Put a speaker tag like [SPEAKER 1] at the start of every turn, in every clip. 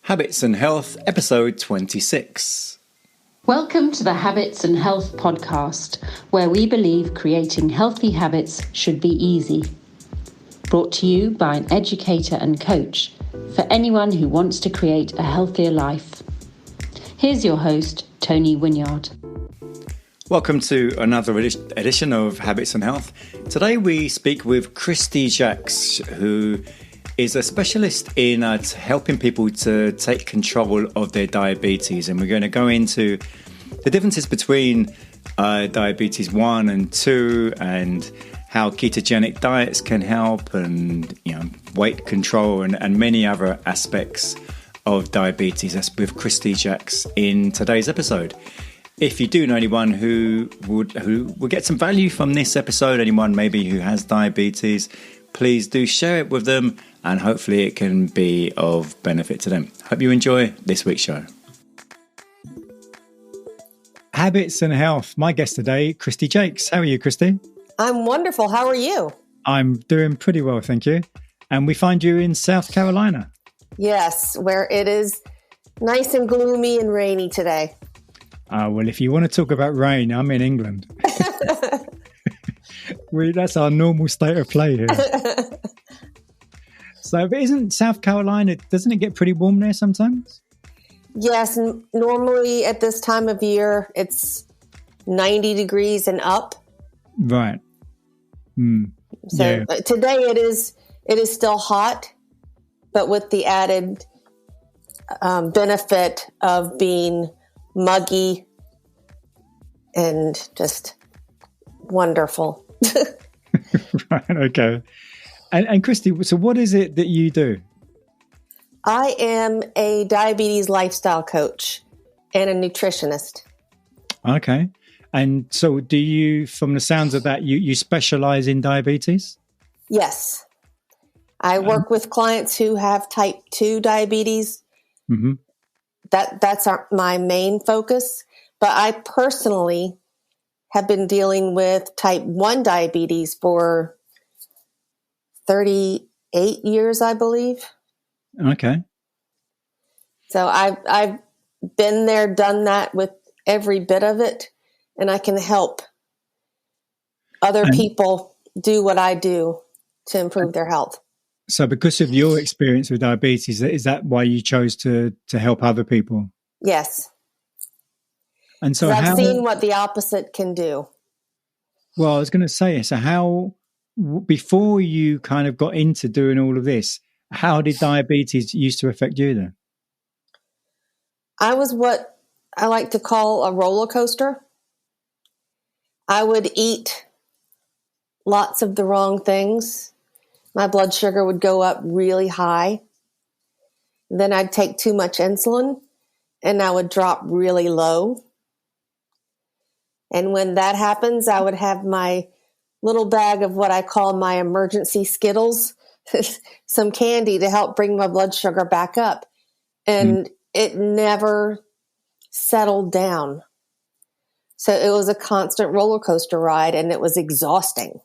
[SPEAKER 1] Habits and Health, episode 26.
[SPEAKER 2] Welcome to the Habits and Health podcast, where we believe creating healthy habits should be easy. Brought to you by an educator and coach for anyone who wants to create a healthier life. Here's your host, Tony Wynyard.
[SPEAKER 1] Welcome to another edition of Habits and Health. Today we speak with Kristi Jacques, who is a specialist in helping people to take control of their diabetes. And we're going to go into the differences between diabetes 1 and 2 and how ketogenic diets can help and weight control and many other aspects of diabetes. That's with Kristi Jacques in today's episode. If you do know anyone who will get some value from this episode, anyone maybe who has diabetes, please do share it with them, and hopefully it can be of benefit to them. Hope you enjoy this week's show. Habits and Health. My guest today, Kristi Jacques. How are you, Kristi?
[SPEAKER 3] I'm wonderful. How are you?
[SPEAKER 1] I'm doing pretty well, thank you. And we find you in South Carolina. Yes,
[SPEAKER 3] where it is nice and gloomy and rainy today.
[SPEAKER 1] Well, if you want to talk about rain, I'm in England. That's our normal state of play here. So, but isn't South Carolina, doesn't it get pretty warm there sometimes?
[SPEAKER 3] Yes, normally at this time of year, it's 90 degrees and up.
[SPEAKER 1] Right.
[SPEAKER 3] So today it is still hot, but with the added benefit of being muggy and just wonderful.
[SPEAKER 1] Right, okay. And Kristi, so what is it that you do?
[SPEAKER 3] I am a diabetes lifestyle coach and a nutritionist.
[SPEAKER 1] Okay. And so do you, from the sounds of that, you specialize in diabetes?
[SPEAKER 3] Yes. I work with clients who have type 2 diabetes. Mm-hmm. That's my main focus. But I personally have been dealing with type 1 diabetes for 38 years, I believe.
[SPEAKER 1] Okay.
[SPEAKER 3] So I've been there, done that with every bit of it, and I can help other people do what I do to improve their health.
[SPEAKER 1] So because of your experience with diabetes, is that why you chose to help other people?
[SPEAKER 3] Yes.
[SPEAKER 1] And so
[SPEAKER 3] I've seen what the opposite can do.
[SPEAKER 1] Well, I was going to say, so how, before you kind of got into doing all of this, how did diabetes used to affect you then?
[SPEAKER 3] I was what I like to call a roller coaster. I would eat lots of the wrong things. My blood sugar would go up really high. Then I'd take too much insulin and I would drop really low. And when that happens, I would have my little bag of what I call my emergency Skittles, some candy to help bring my blood sugar back up. And it never settled down. So it was a constant roller coaster ride, and it was exhausting.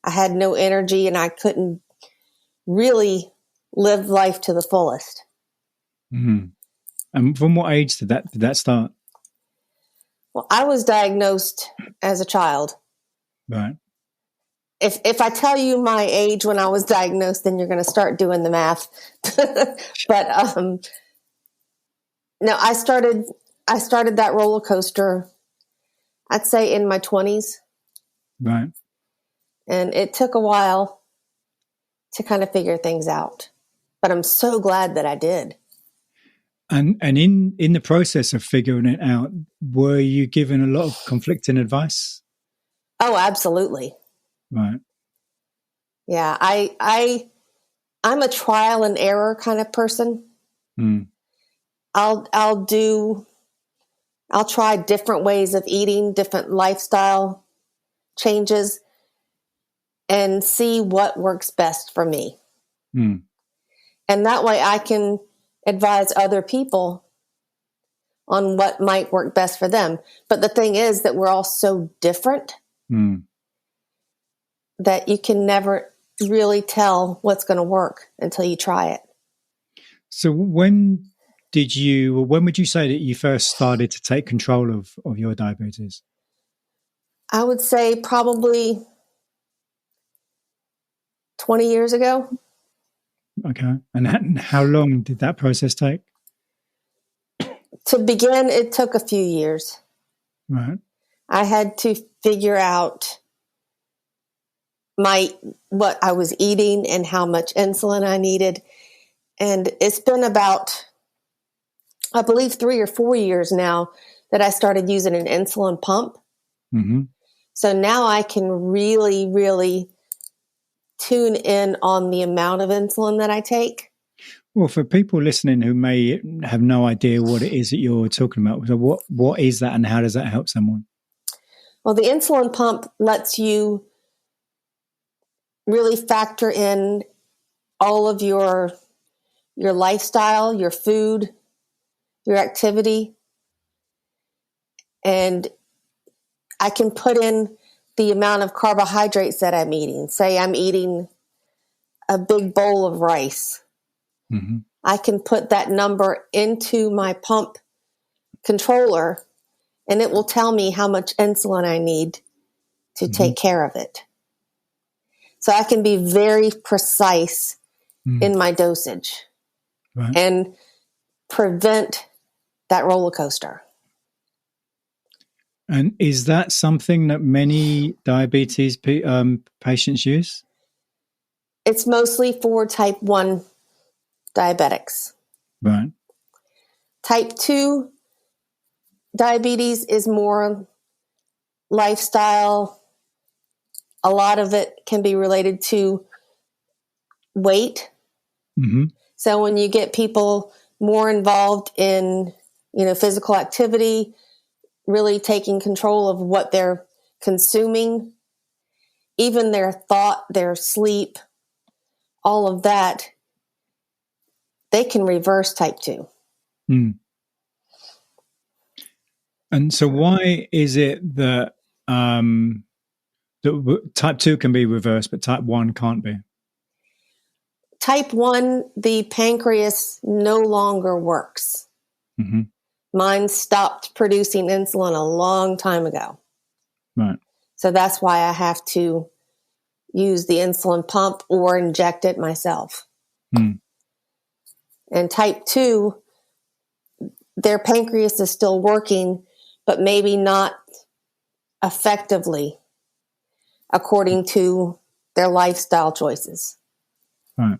[SPEAKER 3] I had no energy and I couldn't really live life to the fullest. Mm-hmm.
[SPEAKER 1] And from what age did that start?
[SPEAKER 3] Well, I was diagnosed as a child.
[SPEAKER 1] Right.
[SPEAKER 3] If I tell you my age when I was diagnosed, then you're going to start doing the math. But no, I started that roller coaster, I'd say in my 20s.
[SPEAKER 1] Right.
[SPEAKER 3] And it took a while to kind of figure things out. But I'm so glad that I did.
[SPEAKER 1] And in the process of figuring it out, were you given a lot of conflicting advice?
[SPEAKER 3] Oh, absolutely.
[SPEAKER 1] Right.
[SPEAKER 3] Yeah, I'm a trial and error kind of person. I'll try different ways of eating, different lifestyle changes, and see what works best for me. And that way I can advise other people on what might work best for them. But the thing is that we're all so different that you can never really tell what's going to work until you try it.
[SPEAKER 1] So when would you say that you first started to take control of your diabetes?
[SPEAKER 3] I would say probably 20 years ago.
[SPEAKER 1] Okay. And how long did that process take?
[SPEAKER 3] To begin, it took a few years.
[SPEAKER 1] Right.
[SPEAKER 3] I had to figure out what I was eating and how much insulin I needed. And it's been about, I believe, 3 or 4 years now that I started using an insulin pump.
[SPEAKER 1] Mm-hmm.
[SPEAKER 3] So now I can really, really tune in on the amount of insulin that I take.
[SPEAKER 1] Well, for people listening who may have no idea what it is that you're talking about, so what is that and how does that help someone?
[SPEAKER 3] Well, the insulin pump lets you really factor in all of your lifestyle, your food, your activity. And I can put in the amount of carbohydrates that I'm eating. Say I'm eating a big bowl of rice.
[SPEAKER 1] Mm-hmm.
[SPEAKER 3] I can put that number into my pump controller and it will tell me how much insulin I need to take care of it. So I can be very precise in my dosage and prevent that roller coaster.
[SPEAKER 1] And is that something that many diabetes patients use?
[SPEAKER 3] It's mostly for type 1 diabetics.
[SPEAKER 1] Right.
[SPEAKER 3] Type 2 diabetes is more lifestyle. A lot of it can be related to weight.
[SPEAKER 1] Mm-hmm.
[SPEAKER 3] So when you get people more involved in, physical activity, really taking control of what they're consuming, even their thought, their sleep, all of that, they can reverse type 2.
[SPEAKER 1] Mm. And so why is it that type 2 can be reversed, but type 1 can't be?
[SPEAKER 3] Type 1, the pancreas no longer works.
[SPEAKER 1] Mm-hmm.
[SPEAKER 3] Mine stopped producing insulin a long time ago.
[SPEAKER 1] Right.
[SPEAKER 3] So that's why I have to use the insulin pump or inject it myself.
[SPEAKER 1] Mm.
[SPEAKER 3] And type 2, their pancreas is still working, but maybe not effectively according to their lifestyle choices.
[SPEAKER 1] Right.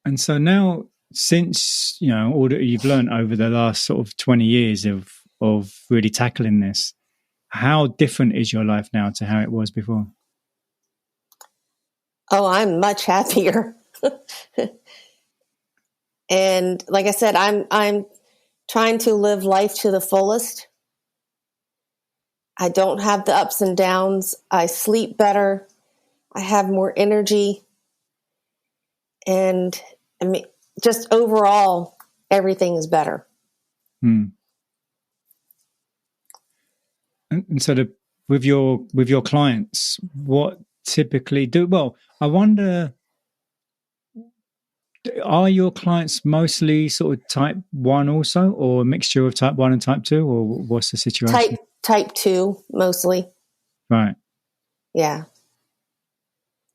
[SPEAKER 1] And so now, since all that you've learned over the last sort of 20 years of really tackling this, how different is your life now to how it was before?
[SPEAKER 3] Oh, I'm much happier. And like I said, I'm trying to live life to the fullest. I don't have the ups and downs. I sleep better. I have more energy. And I mean, just overall, everything is better.
[SPEAKER 1] Hmm. And so with your clients, what typically do? Well, I wonder, are your clients mostly sort of type 1 also, or a mixture of type 1 and type 2, or what's the situation?
[SPEAKER 3] Type 2, mostly.
[SPEAKER 1] Right.
[SPEAKER 3] Yeah.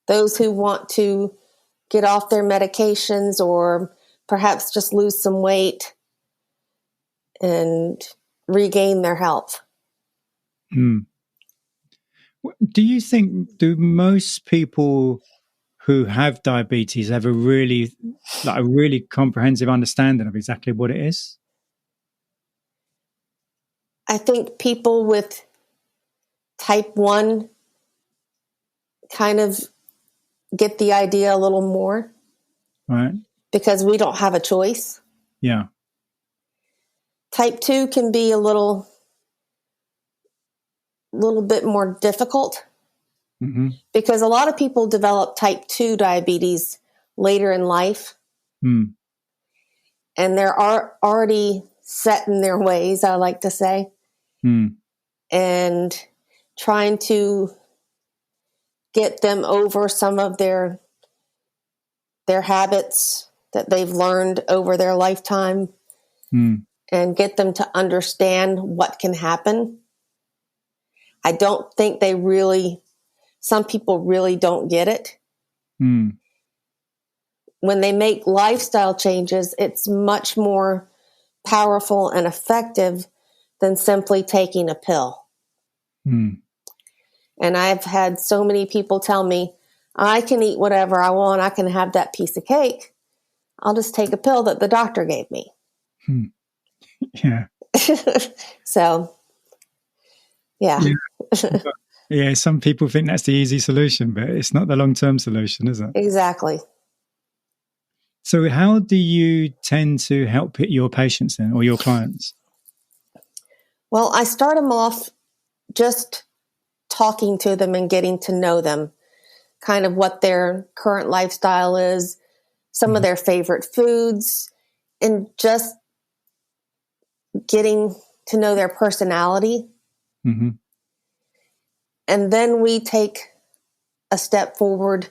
[SPEAKER 3] Those who want to get off their medications or perhaps just lose some weight and regain their health.
[SPEAKER 1] Hmm. Do you think, do most people who have diabetes have a really comprehensive understanding of exactly what it is?
[SPEAKER 3] I think people with type 1 kind of get the idea a little more.
[SPEAKER 1] Right.
[SPEAKER 3] Because we don't have a choice.
[SPEAKER 1] Yeah.
[SPEAKER 3] Type 2 can be a little bit more difficult. Mm-hmm. Because a lot of people develop type 2 diabetes later in life. Mm. And they're already set in their ways, I like to say. Mm. And trying to get them over some of their their habits that they've learned over their lifetime and get them to understand what can happen. I don't think some people really don't get it. When they make lifestyle changes, it's much more powerful and effective than simply taking a pill. And I've had so many people tell me, I can eat whatever I want. I can have that piece of cake. I'll just take a pill that the doctor gave me.
[SPEAKER 1] Yeah.
[SPEAKER 3] So, yeah.
[SPEAKER 1] Yeah, some people think that's the easy solution, but it's not the long-term solution, is it?
[SPEAKER 3] Exactly.
[SPEAKER 1] So how do you tend to help your patients then, or your clients?
[SPEAKER 3] Well, I start them off just talking to them and getting to know them, kind of what their current lifestyle is, some of their favorite foods, and just getting to know their personality. And then we take a step forward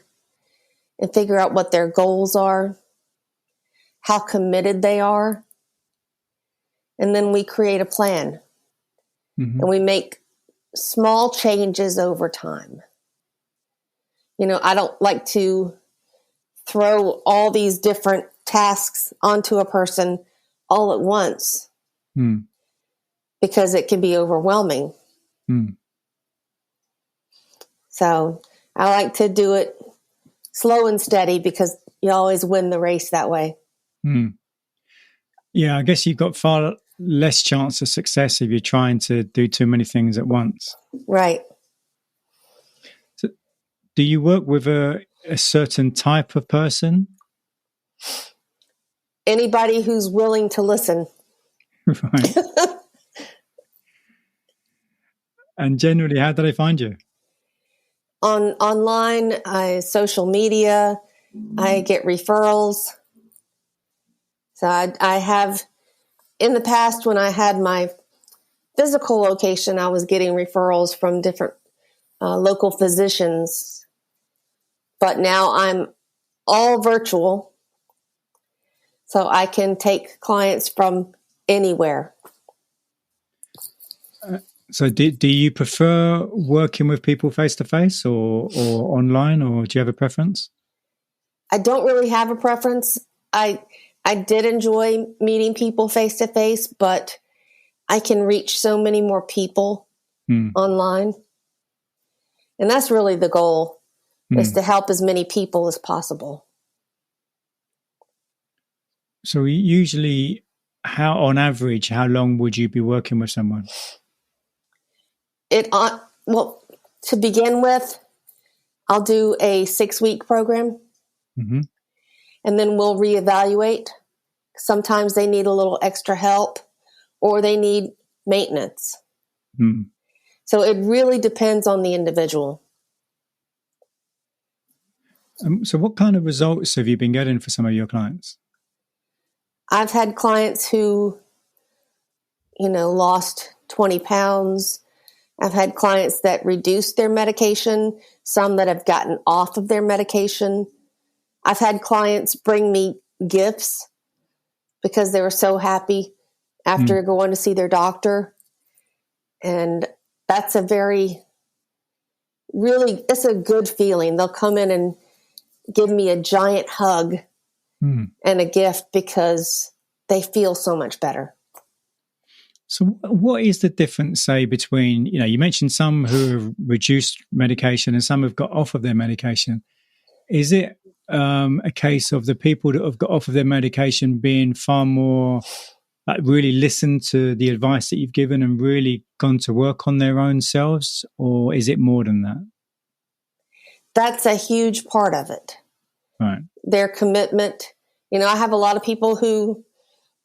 [SPEAKER 3] and figure out what their goals are, how committed they are. And then we create a plan. And we make small changes over time. You know, I don't like to throw all these different tasks onto a person all at once because it can be overwhelming. So I like to do it slow and steady because you always win the race that way.
[SPEAKER 1] Yeah, I guess you've got far less chance of success if you're trying to do too many things at once.
[SPEAKER 3] Right.
[SPEAKER 1] So do you work with a certain type of person?
[SPEAKER 3] Anybody who's willing to listen.
[SPEAKER 1] Right. And generally, how do they find you?
[SPEAKER 3] Online, social media, I get referrals. So I have, in the past when I had my physical location, I was getting referrals from different local physicians. But now I'm all virtual, so I can take clients from anywhere.
[SPEAKER 1] So do you prefer working with people face-to-face or online, or do you have a preference?
[SPEAKER 3] I don't really have a preference. I did enjoy meeting people face-to-face, but I can reach so many more people online. And that's really the goal, is to help as many people as possible.
[SPEAKER 1] So usually, on average, how long would you be working with someone?
[SPEAKER 3] Well, to begin with, I'll do a 6-week program, and then we'll reevaluate. Sometimes they need a little extra help, or they need maintenance. So it really depends on the individual.
[SPEAKER 1] So what kind of results have you been getting for some of your clients?
[SPEAKER 3] I've had clients who, lost 20 pounds. I've had clients that reduced their medication, some that have gotten off of their medication. I've had clients bring me gifts because they were so happy after going to see their doctor. And that's it's a good feeling. They'll come in and give me a giant hug and a gift because they feel so much better.
[SPEAKER 1] So what is the difference, say, between, you mentioned some who have reduced medication and some have got off of their medication. Is it a case of the people that have got off of their medication being far more, really listened to the advice that you've given and really gone to work on their own selves? Or is it more than that?
[SPEAKER 3] That's a huge part of it.
[SPEAKER 1] Right.
[SPEAKER 3] Their commitment. I have a lot of people who,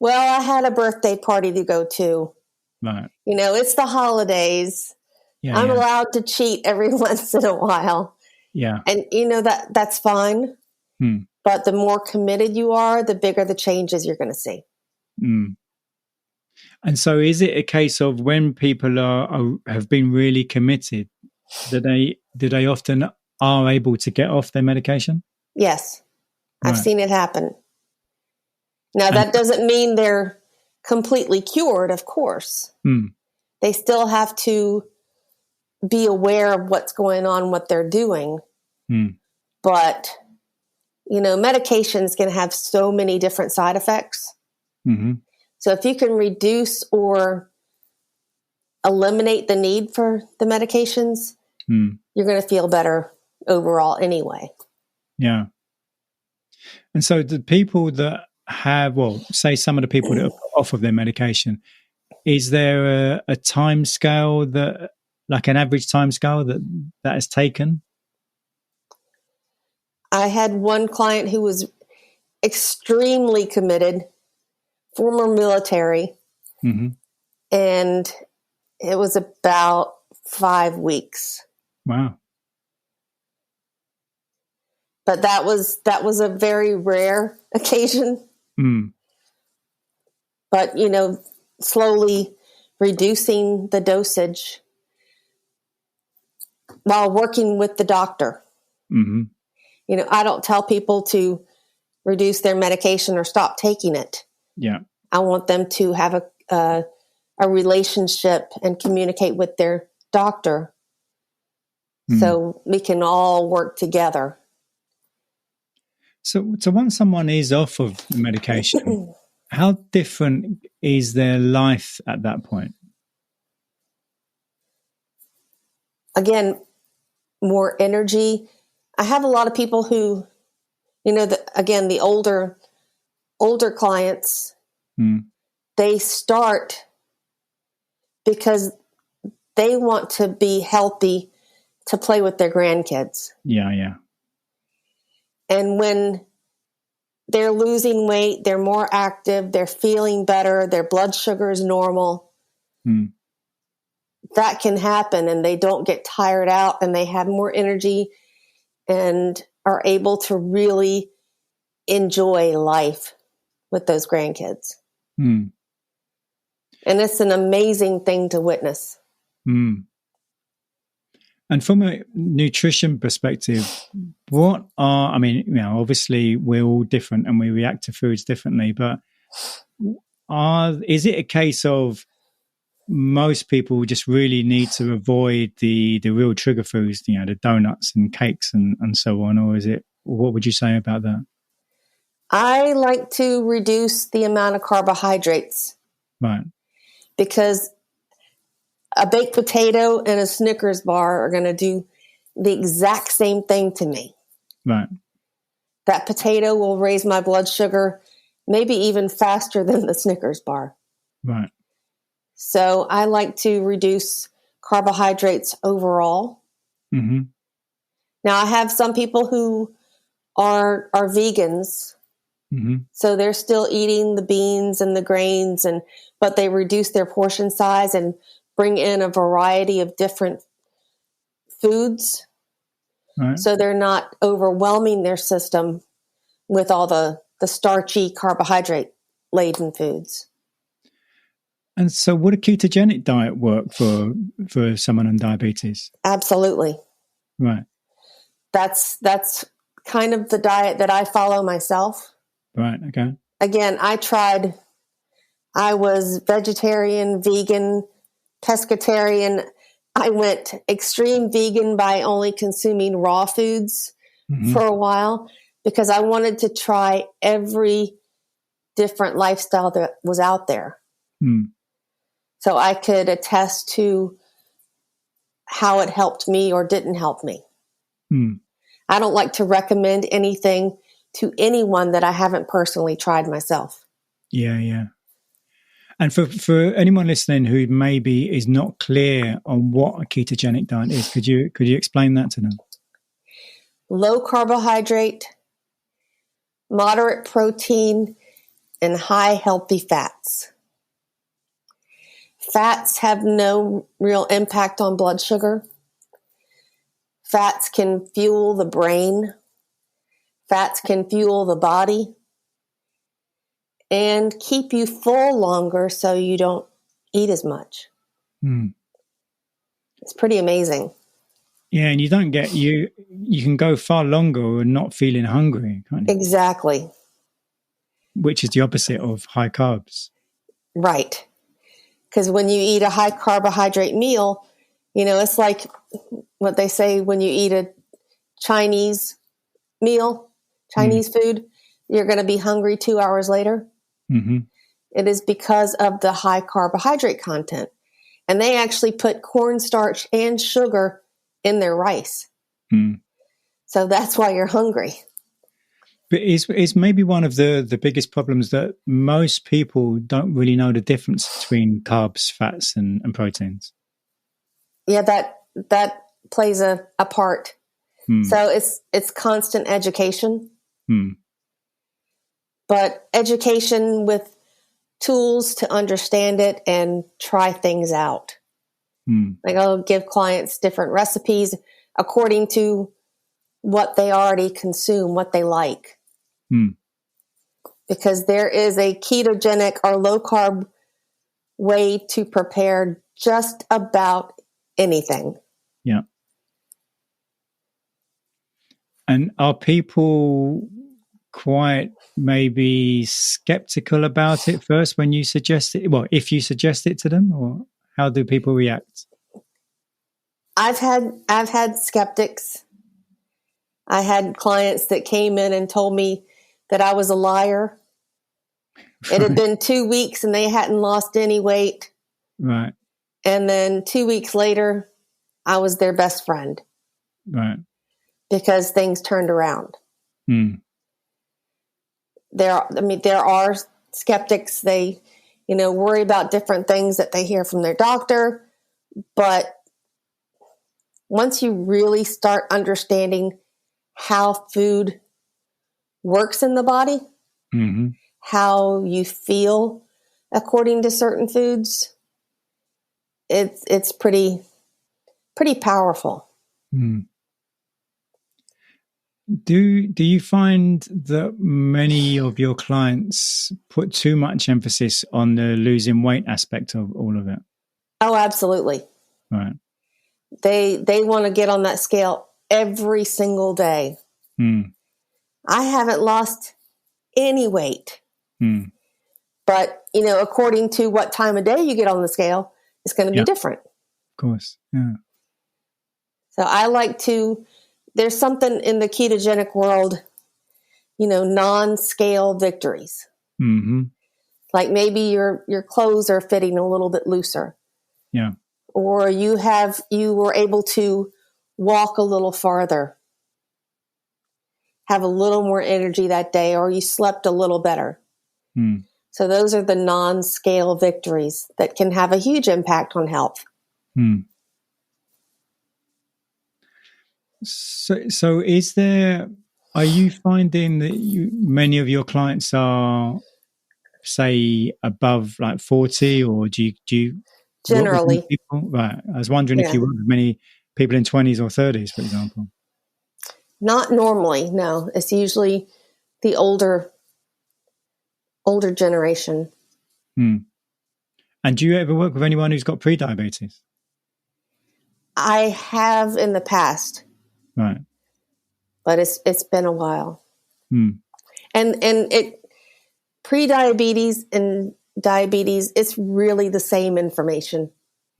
[SPEAKER 3] I had a birthday party to go to.
[SPEAKER 1] Right.
[SPEAKER 3] It's the holidays.
[SPEAKER 1] Yeah,
[SPEAKER 3] I'm allowed to cheat every once in a while.
[SPEAKER 1] Yeah.
[SPEAKER 3] And that's fine. But the more committed you are, the bigger the changes you're going to see.
[SPEAKER 1] And so is it a case of when people have been really committed, do they often are able to get off their medication?
[SPEAKER 3] Yes. I've seen it happen. Now, that doesn't mean they're completely cured, of course. They still have to be aware of what's going on, what they're doing. But, medications can have so many different side effects. So if you can reduce or eliminate the need for the medications, you're going to feel better overall anyway.
[SPEAKER 1] Yeah. And so the people that have, say some of the people that are off of their medication, is there a time scale that, like an average time scale that is taken?
[SPEAKER 3] I had one client who was extremely committed, former military, and it was about 5 weeks.
[SPEAKER 1] Wow.
[SPEAKER 3] But that was a very rare occasion. But, slowly reducing the dosage while working with the doctor. I don't tell people to reduce their medication or stop taking it.
[SPEAKER 1] Yeah.
[SPEAKER 3] I want them to have a relationship and communicate with their doctor so we can all work together.
[SPEAKER 1] So once someone is off of the medication, how different is their life at that point?
[SPEAKER 3] Again, more energy. I have a lot of people who, the older clients, they start because they want to be healthy to play with their grandkids.
[SPEAKER 1] Yeah.
[SPEAKER 3] And when they're losing weight, they're more active, they're feeling better, their blood sugar is normal. That can happen, and they don't get tired out, and they have more energy and are able to really enjoy life with those grandkids. And it's an amazing thing to witness.
[SPEAKER 1] And from a nutrition perspective, obviously we're all different and we react to foods differently, but is it a case of most people just really need to avoid the real trigger foods, the donuts and cakes and so on? Or what would you say about that?
[SPEAKER 3] I like to reduce the amount of carbohydrates.
[SPEAKER 1] Right.
[SPEAKER 3] Because a baked potato and a Snickers bar are going to do the exact same thing to me.
[SPEAKER 1] Right.
[SPEAKER 3] That potato will raise my blood sugar maybe even faster than the Snickers bar.
[SPEAKER 1] Right.
[SPEAKER 3] So I like to reduce carbohydrates overall. Now, I have some people who are vegans. So they're still eating the beans and the grains, but they reduce their portion size and bring in a variety of different foods.
[SPEAKER 1] Right.
[SPEAKER 3] So they're not overwhelming their system with all the starchy, carbohydrate-laden foods.
[SPEAKER 1] And so would a ketogenic diet work for someone on diabetes? Absolutely. Right.
[SPEAKER 3] That's kind of the diet that I follow myself.
[SPEAKER 1] Right, okay.
[SPEAKER 3] Again, I was vegetarian, vegan, pescatarian. I went extreme vegan by only consuming raw foods for a while because I wanted to try every different lifestyle that was out there. So I could attest to how it helped me or didn't help me. I don't like to recommend anything to anyone that I haven't personally tried myself.
[SPEAKER 1] Yeah. And for anyone listening who maybe is not clear on what a ketogenic diet is, could you explain that to them?
[SPEAKER 3] Low carbohydrate, moderate protein, and high healthy fats. Fats have no real impact on blood sugar. Fats can fuel the brain. Fats can fuel the body and keep you full longer so you don't eat as much. It's pretty amazing.
[SPEAKER 1] Yeah, and you don't get you can go far longer and not feeling hungry, can't you?
[SPEAKER 3] Exactly.
[SPEAKER 1] Which is the opposite of high carbs.
[SPEAKER 3] Right. Because when you eat a high carbohydrate meal, it's like what they say when you eat a Chinese meal, Chinese food, you're going to be hungry 2 hours later.
[SPEAKER 1] Mm-hmm.
[SPEAKER 3] It is because of the high carbohydrate content. And they actually put cornstarch and sugar in their rice.
[SPEAKER 1] Mm.
[SPEAKER 3] So that's why you're hungry.
[SPEAKER 1] But it's maybe one of the biggest problems that most people don't really know the difference between carbs, fats, and proteins.
[SPEAKER 3] Yeah, that plays a part. So it's constant education. But education with tools to understand it and try things out. Like I'll give clients different recipes according to what they already consume, what they like. Because there is a ketogenic or low carb way to prepare just about anything.
[SPEAKER 1] Yeah. And are people quite maybe skeptical about it first when you suggest it? Well, if you suggest it to them, or how do people react?
[SPEAKER 3] I've had skeptics. I had clients that came in and told me that I was a liar. It had been 2 weeks and they hadn't lost any weight.
[SPEAKER 1] Right.
[SPEAKER 3] And then 2 weeks later, I was their best friend.
[SPEAKER 1] Right.
[SPEAKER 3] Because things turned around. There are skeptics. They, worry about different things that they hear from their doctor. But once you really start understanding how food works in the body, how you feel according to certain foods, it's pretty powerful.
[SPEAKER 1] Do you find that many of your clients put too much emphasis on the losing weight aspect of all of it?
[SPEAKER 3] Oh, absolutely.
[SPEAKER 1] Right.
[SPEAKER 3] They want to get on that scale every single day. I haven't lost any weight. But, according to what time of day you get on the scale, it's going to be different.
[SPEAKER 1] Of course. Yeah.
[SPEAKER 3] So I like there's something in the ketogenic world, non-scale victories. Like maybe your clothes are fitting a little bit looser.
[SPEAKER 1] Yeah.
[SPEAKER 3] Or you were able to walk a little farther, have a little more energy that day, or you slept a little better. So those are the non-scale victories that can have a huge impact on health.
[SPEAKER 1] So are you finding that many of your clients are, say, above like 40, or do you
[SPEAKER 3] Generally.
[SPEAKER 1] People? Right. I was wondering if you work with many people in 20s or 30s, for example.
[SPEAKER 3] Not normally, no. It's usually the older generation.
[SPEAKER 1] And do you ever work with anyone who's got pre-diabetes?
[SPEAKER 3] I have in the past.
[SPEAKER 1] Right.
[SPEAKER 3] But it's been a while. And it pre-diabetes and diabetes, it's really the same information.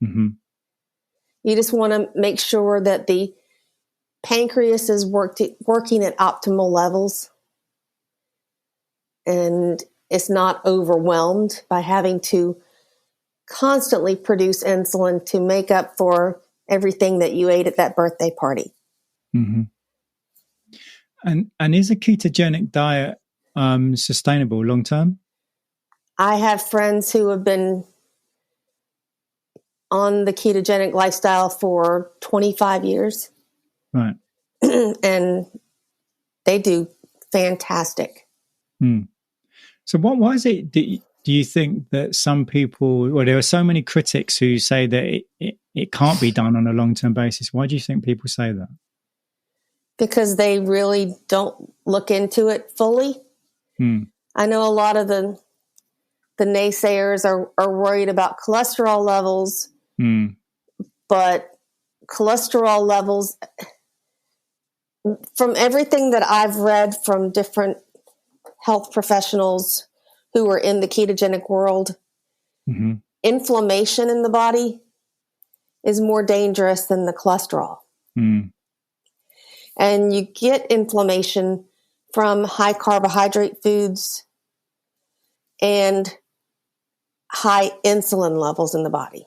[SPEAKER 3] You just want to make sure that the pancreas is working at optimal levels and it's not overwhelmed by having to constantly produce insulin to make up for everything that you ate at that birthday party.
[SPEAKER 1] And is a ketogenic diet sustainable long term?
[SPEAKER 3] I have friends who have been on the ketogenic lifestyle for 25 years.
[SPEAKER 1] Right.
[SPEAKER 3] And they do fantastic.
[SPEAKER 1] So why is it, do you think that some people, well, there are so many critics who say that it can't be done on a long-term basis. Why do you think people say that?
[SPEAKER 3] Because they really don't look into it fully. I know a lot of the naysayers are worried about cholesterol levels, but cholesterol levels, from everything that I've read from different health professionals who are in the ketogenic world, inflammation in the body is more dangerous than the cholesterol. And you get inflammation from high carbohydrate foods and high insulin levels in the body.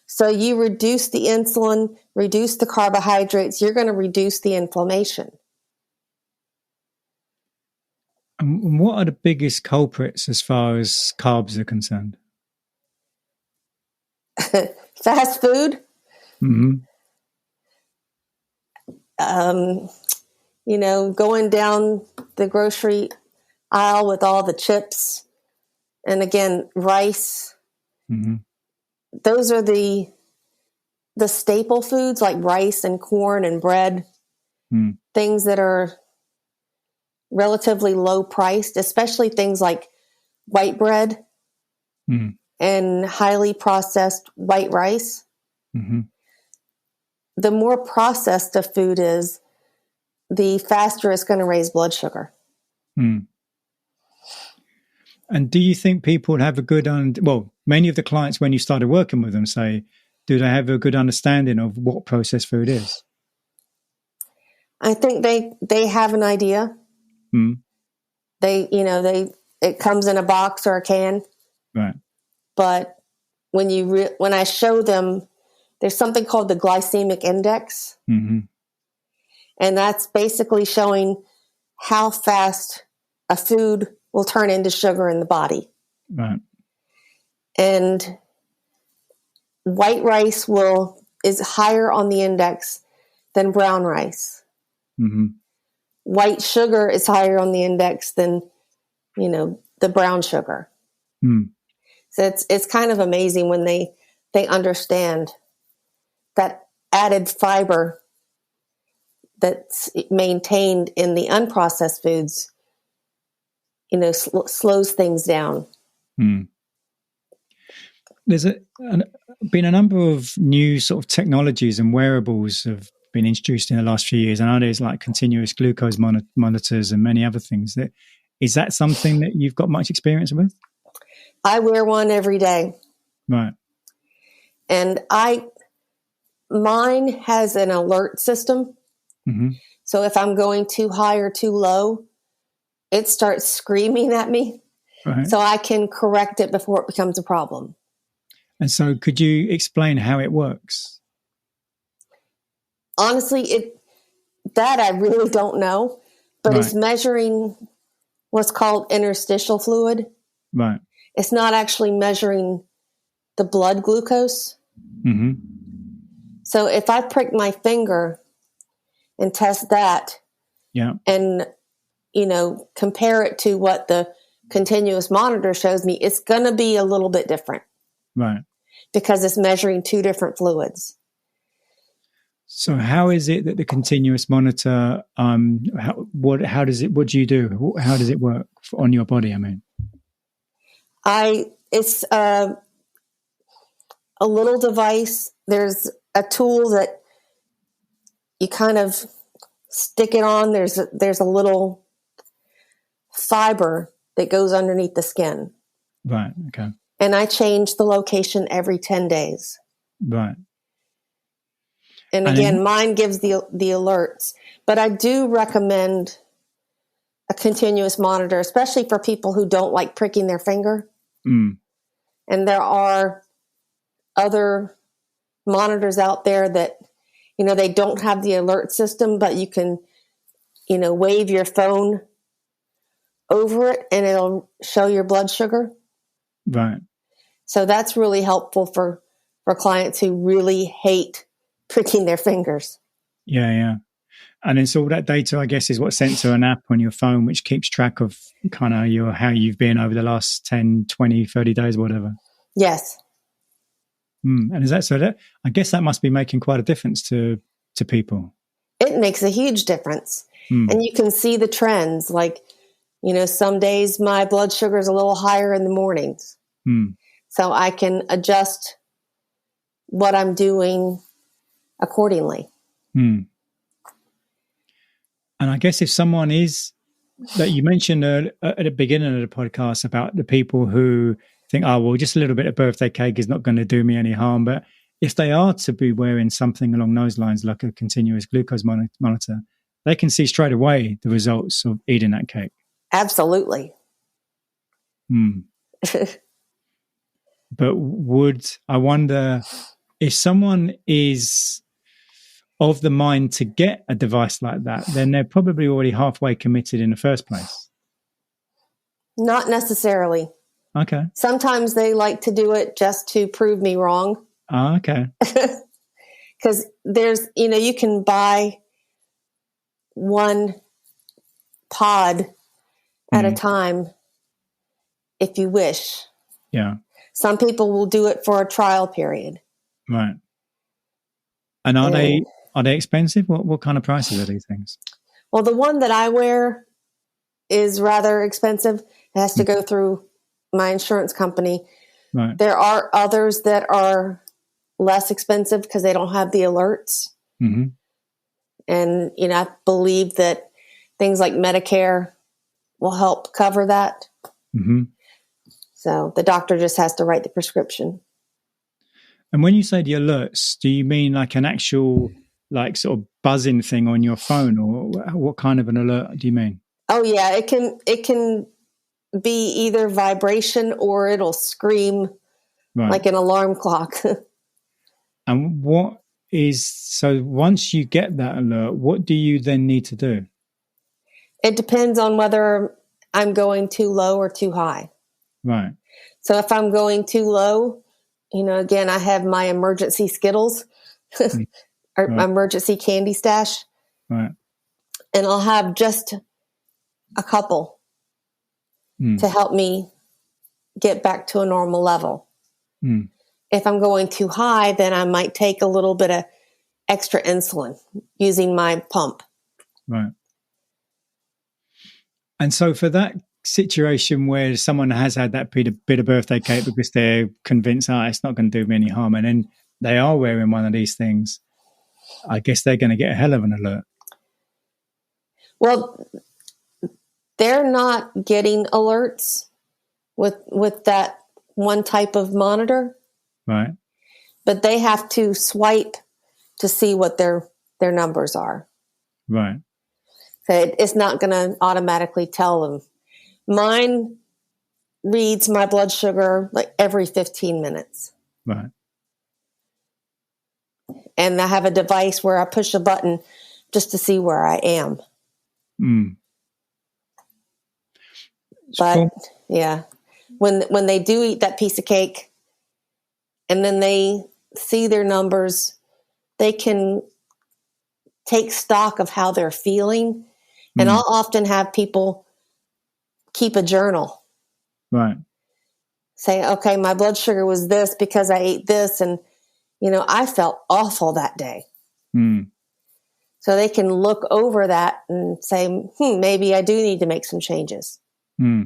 [SPEAKER 3] So you reduce the insulin, reduce the carbohydrates, you're going to reduce the inflammation.
[SPEAKER 1] And what are the biggest culprits as far as carbs are concerned?
[SPEAKER 3] Fast food. Going down the grocery aisle with all the chips. And again, rice. Those are the staple foods like rice and corn and bread. Things that are relatively low priced, especially things like white bread and highly processed white rice. The more processed a food is, the faster it's going to raise blood sugar.
[SPEAKER 1] And do you think people have a good, many of the clients when you started working with them say, do they have a good understanding of what processed food is?
[SPEAKER 3] I think they have an idea. It comes in a box or a can.
[SPEAKER 1] Right.
[SPEAKER 3] But when I show them, there's something called the glycemic index. And that's basically showing how fast a food will turn into sugar in the body.
[SPEAKER 1] Right.
[SPEAKER 3] And white rice is higher on the index than brown rice. White sugar is higher on the index than, the brown sugar. So it's kind of amazing when they understand that added fiber that's maintained in the unprocessed foods, slows things down.
[SPEAKER 1] There's been a number of new sort of technologies and wearables have been introduced in the last few years. I know there's like continuous glucose monitors and many other things. Is that something that you've got much experience with?
[SPEAKER 3] I wear one every day.
[SPEAKER 1] Right.
[SPEAKER 3] And mine has an alert system. So if I'm going too high or too low, it starts screaming at me.
[SPEAKER 1] Right.
[SPEAKER 3] So I can correct it before it becomes a problem.
[SPEAKER 1] And so could you explain how it works?
[SPEAKER 3] Honestly, that I really don't know, but It's measuring what's called interstitial fluid.
[SPEAKER 1] Right.
[SPEAKER 3] It's not actually measuring the blood glucose. So if I prick my finger and test that, and compare it to what the continuous monitor shows me, it's going to be a little bit different.
[SPEAKER 1] Right.
[SPEAKER 3] Because it's measuring two different fluids.
[SPEAKER 1] So how is it that the continuous monitor, what do you do? How does it work on your body? I mean,
[SPEAKER 3] it's a little device. There's a tool that you kind of stick it on. There's a little fiber that goes underneath the skin.
[SPEAKER 1] Right. Okay.
[SPEAKER 3] And I change the location every 10 days.
[SPEAKER 1] Right.
[SPEAKER 3] And again, mine gives the alerts, but I do recommend a continuous monitor, especially for people who don't like pricking their finger. And there are other monitors out there that, they don't have the alert system, but you can, wave your phone over it and it'll show your blood sugar.
[SPEAKER 1] Right.
[SPEAKER 3] So that's really helpful for clients who really hate pricking their fingers.
[SPEAKER 1] Yeah. And then so all that data, I guess, is what's sent to an app on your phone, which keeps track of kind of how you've been over the last 10, 20, 30 days, whatever.
[SPEAKER 3] Yes.
[SPEAKER 1] And is that so? That I guess that must be making quite a difference to people.
[SPEAKER 3] It makes a huge difference. And you can see the trends. Like, some days my blood sugar is a little higher in the mornings. So I can adjust what I'm doing accordingly.
[SPEAKER 1] And I guess if someone is, that you mentioned at the beginning of the podcast about the people who think, oh, well, just a little bit of birthday cake is not going to do me any harm. But if they are to be wearing something along those lines, like a continuous glucose monitor, they can see straight away the results of eating that cake.
[SPEAKER 3] Absolutely.
[SPEAKER 1] But I wonder if someone is of the mind to get a device like that, then they're probably already halfway committed in the first place.
[SPEAKER 3] Not necessarily.
[SPEAKER 1] Okay.
[SPEAKER 3] Sometimes they like to do it just to prove me wrong.
[SPEAKER 1] Oh, okay.
[SPEAKER 3] Because there's, you can buy one pod at a time if you wish.
[SPEAKER 1] Yeah.
[SPEAKER 3] Some people will do it for a trial period.
[SPEAKER 1] Right. And are they expensive? What kind of prices are these things?
[SPEAKER 3] Well, the one that I wear is rather expensive. It has to go through my insurance company.
[SPEAKER 1] Right.
[SPEAKER 3] There are others that are less expensive because they don't have the alerts.
[SPEAKER 1] Mm-hmm.
[SPEAKER 3] And, I believe that things like Medicare will help cover that.
[SPEAKER 1] Mm-hmm.
[SPEAKER 3] So the doctor just has to write the prescription.
[SPEAKER 1] And when you say the alerts, do you mean like an actual, like sort of buzzing thing on your phone, or what kind of an alert do you mean?
[SPEAKER 3] Oh yeah, it can be either vibration or it'll scream like an alarm clock.
[SPEAKER 1] And so once you get that alert, what do you then need to do?
[SPEAKER 3] It depends on whether I'm going too low or too high.
[SPEAKER 1] Right.
[SPEAKER 3] So if I'm going too low, again, I have my emergency Skittles or my emergency candy stash.
[SPEAKER 1] Right.
[SPEAKER 3] And I'll have just a couple to help me get back to a normal level. If I'm going too high, then I might take a little bit of extra insulin using my pump.
[SPEAKER 1] Right. And so for that situation where someone has had that bit of birthday cake because they're convinced, it's not going to do me any harm, and then they are wearing one of these things, I guess they're going to get a hell of an alert.
[SPEAKER 3] Well, they're not getting alerts with that one type of monitor.
[SPEAKER 1] Right.
[SPEAKER 3] But they have to swipe to see what their numbers are.
[SPEAKER 1] Right.
[SPEAKER 3] So it's not going to automatically tell them. Mine reads my blood sugar like every 15 minutes.
[SPEAKER 1] Right.
[SPEAKER 3] And I have a device where I push a button just to see where I am. But yeah, when they do eat that piece of cake and then they see their numbers, they can take stock of how they're feeling. And I'll often have people keep a journal.
[SPEAKER 1] Right.
[SPEAKER 3] Say, okay, my blood sugar was this because I ate this. And, I felt awful that day. So they can look over that and say, maybe I do need to make some changes.
[SPEAKER 1] Are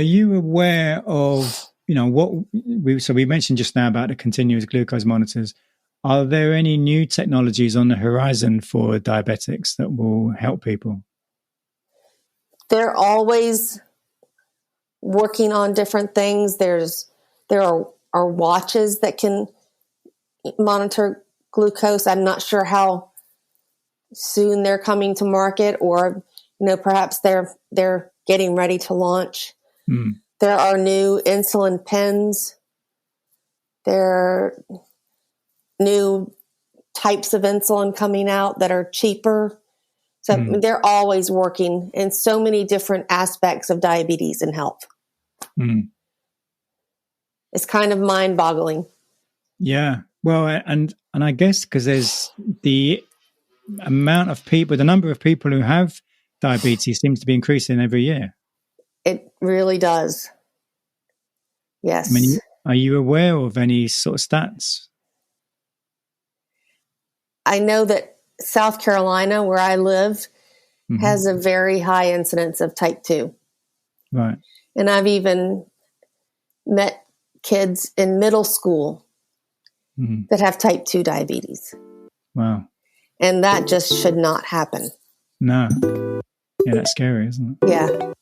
[SPEAKER 1] you aware of, we mentioned just now about the continuous glucose monitors. Are there any new technologies on the horizon for diabetics that will help people?
[SPEAKER 3] They're always working on different things. There are watches that can monitor glucose. I'm not sure how soon they're coming to market, or perhaps they're getting ready to launch. There are new insulin pens. There are new types of insulin coming out that are cheaper. So they're always working in so many different aspects of diabetes and health. It's kind of mind-boggling.
[SPEAKER 1] Yeah. Well, and I guess because there's the amount of people, the number of people who have diabetes seems to be increasing every year.
[SPEAKER 3] It really does. Yes.
[SPEAKER 1] I mean, are you aware of any sort of stats?
[SPEAKER 3] I know that South Carolina, where I live, has a very high incidence of type 2.
[SPEAKER 1] Right.
[SPEAKER 3] And I've even met kids in middle school that have type 2 diabetes.
[SPEAKER 1] Wow.
[SPEAKER 3] And that just should not happen.
[SPEAKER 1] No. Yeah, that's scary, isn't it?
[SPEAKER 3] Yeah.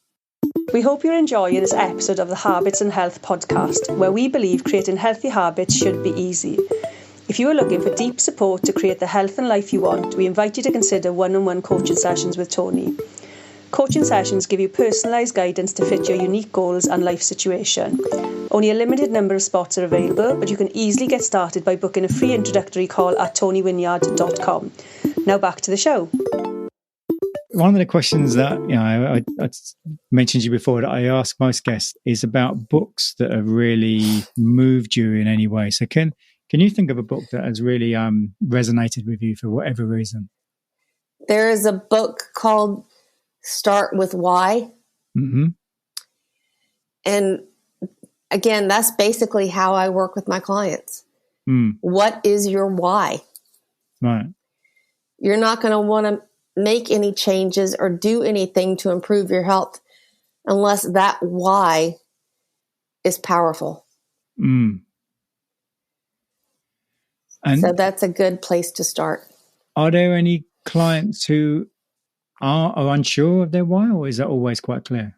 [SPEAKER 4] We hope you're enjoying this episode of the Habits and Health podcast, where we believe creating healthy habits should be easy. If you are looking for deep support to create the health and life you want, we invite you to consider one-on-one coaching sessions with Tony. Coaching sessions give you personalised guidance to fit your unique goals and life situation. Only a limited number of spots are available, but you can easily get started by booking a free introductory call at tonywynyard.com. Now back to the show.
[SPEAKER 1] One of the questions that I mentioned to you before that I ask most guests is about books that have really moved you in any way. So can you think of a book that has really resonated with you for whatever reason?
[SPEAKER 3] There is a book called Start With Why.
[SPEAKER 1] Mm-hmm.
[SPEAKER 3] And again, that's basically how I work with my clients. What is your why?
[SPEAKER 1] Right.
[SPEAKER 3] You're not going to want to make any changes or do anything to improve your health unless that why is powerful.
[SPEAKER 1] And
[SPEAKER 3] so that's a good place to start.
[SPEAKER 1] Are there any clients who are unsure of their why, or is that always quite clear?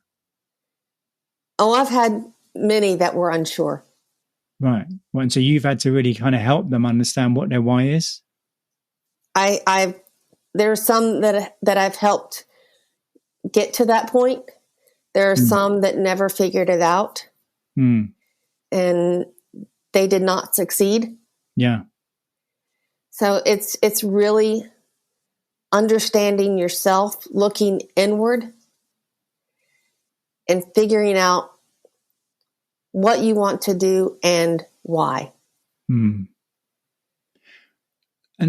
[SPEAKER 3] Oh, I've had many that were unsure.
[SPEAKER 1] Right. Well, and so you've had to really kind of help them understand what their why is?
[SPEAKER 3] There are some that I've helped get to that point. There are some that never figured it out. And they did not succeed.
[SPEAKER 1] Yeah.
[SPEAKER 3] So it's really understanding yourself, looking inward, and figuring out what you want to do and why.
[SPEAKER 1] And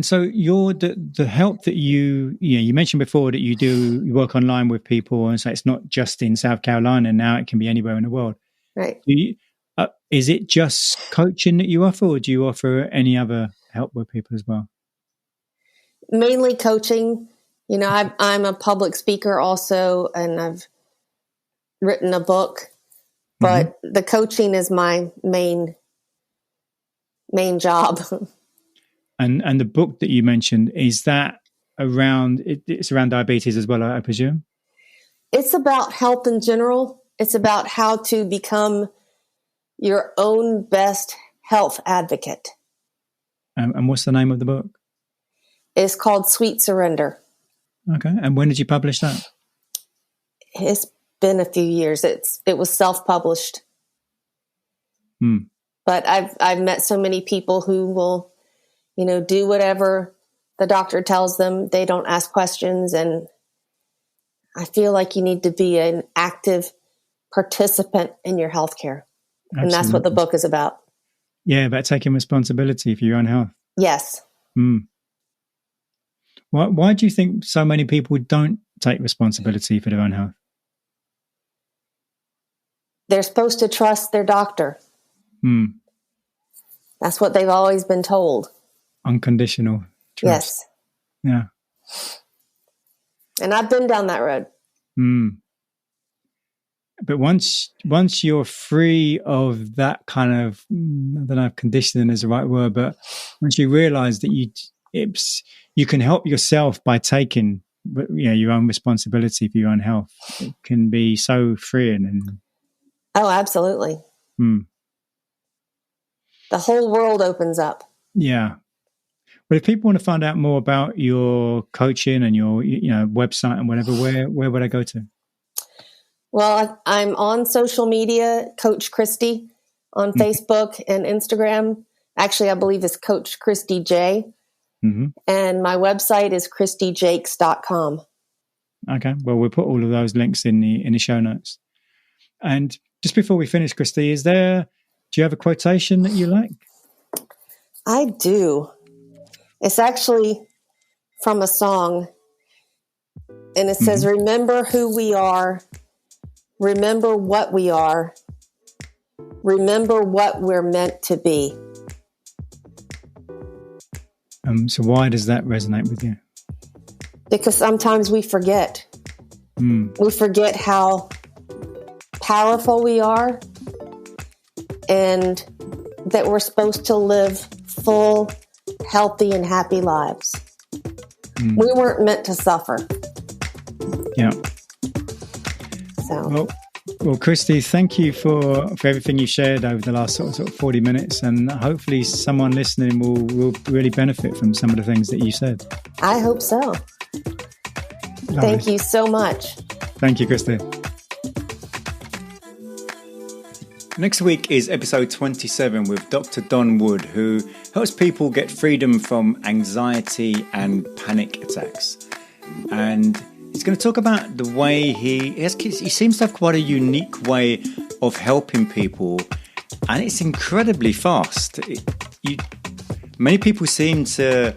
[SPEAKER 1] so the help that you mentioned before that you work online with people, and so it's not just in South Carolina now, it can be anywhere in the world.
[SPEAKER 3] Right.
[SPEAKER 1] Is it just coaching that you offer, or do you offer any other help with people as well?
[SPEAKER 3] Mainly coaching. I'm a public speaker also, and I've written a book, but the coaching is my main job.
[SPEAKER 1] And the book that you mentioned, is that it's around diabetes as well, I presume?
[SPEAKER 3] It's about health in general. It's about how to become your own best health advocate.
[SPEAKER 1] And what's the name of the book?
[SPEAKER 3] It's called Sweet Surrender.
[SPEAKER 1] Okay. And when did you publish that?
[SPEAKER 3] It's been a few years. It was self-published. But I've met so many people who will, do whatever the doctor tells them. They don't ask questions. And I feel like you need to be an active participant in your healthcare. Absolutely. And that's what the book is about.
[SPEAKER 1] Yeah, about taking responsibility for your own health.
[SPEAKER 3] Yes.
[SPEAKER 1] Why do you think so many people don't take responsibility for their own health?
[SPEAKER 3] They're supposed to trust their doctor. That's what they've always been told.
[SPEAKER 1] Unconditional trust.
[SPEAKER 3] Yes.
[SPEAKER 1] Yeah.
[SPEAKER 3] And I've been down that road.
[SPEAKER 1] But once you're free of that kind of, I don't know if conditioning is the right word, but once you realize that you can help yourself by taking your own responsibility for your own health, it can be so freeing.
[SPEAKER 3] Oh, absolutely. The whole world opens up.
[SPEAKER 1] Yeah. But if people want to find out more about your coaching and your website and whatever, where would I go to?
[SPEAKER 3] Well, I'm on social media, Coach Kristi, on Facebook and Instagram. Actually, I believe it's Coach Kristi J. And my website is KristiJacques.com.
[SPEAKER 1] Okay. Well, we'll put all of those links in the show notes. And just before we finish, Kristi, do you have a quotation that you like?
[SPEAKER 3] I do. It's actually from a song, and it says, remember who we are, remember what we are, remember what we're meant to be.
[SPEAKER 1] So why does that resonate with you?
[SPEAKER 3] Because sometimes we forget. We forget how powerful we are and that we're supposed to live full, healthy, and happy lives. We weren't meant to suffer.
[SPEAKER 1] Yeah.
[SPEAKER 3] So.
[SPEAKER 1] Well, Kristi, thank you for everything you shared over the last sort of 40 minutes, and hopefully someone listening will really benefit from some of the things that you said.
[SPEAKER 3] I hope so.
[SPEAKER 1] Lovely.
[SPEAKER 3] Thank you so much.
[SPEAKER 1] Thank you, Kristi. Next week is episode 27 with Dr. Don Wood, who helps people get freedom from anxiety and panic attacks. And he's going to talk about the way he seems to have quite a unique way of helping people, and it's incredibly fast. Many people seem to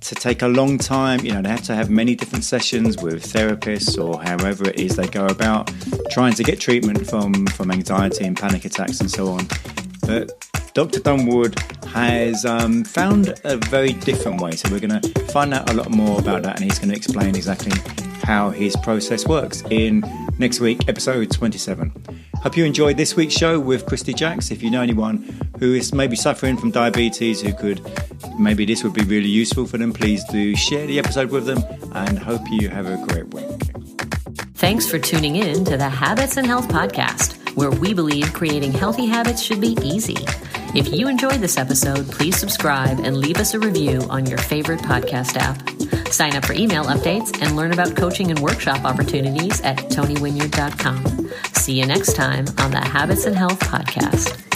[SPEAKER 1] take a long time. They have to have many different sessions with therapists or however it is they go about trying to get treatment from anxiety and panic attacks and so on. But Dr. Don Wood has found a very different way. So we're going to find out a lot more about that, and he's going to explain exactly how his process works in next week, episode 27. Hope you enjoyed this week's show with Kristi Jacques. If you know anyone who is maybe suffering from diabetes, maybe this would be really useful for them, please do share the episode with them, and hope you have a great week.
[SPEAKER 5] Thanks for tuning in to the Habits and Health Podcast, where we believe creating healthy habits should be easy. If you enjoyed this episode, please subscribe and leave us a review on your favorite podcast app. Sign up for email updates and learn about coaching and workshop opportunities at tonywinyard.com. See you next time on the Habits and Health Podcast.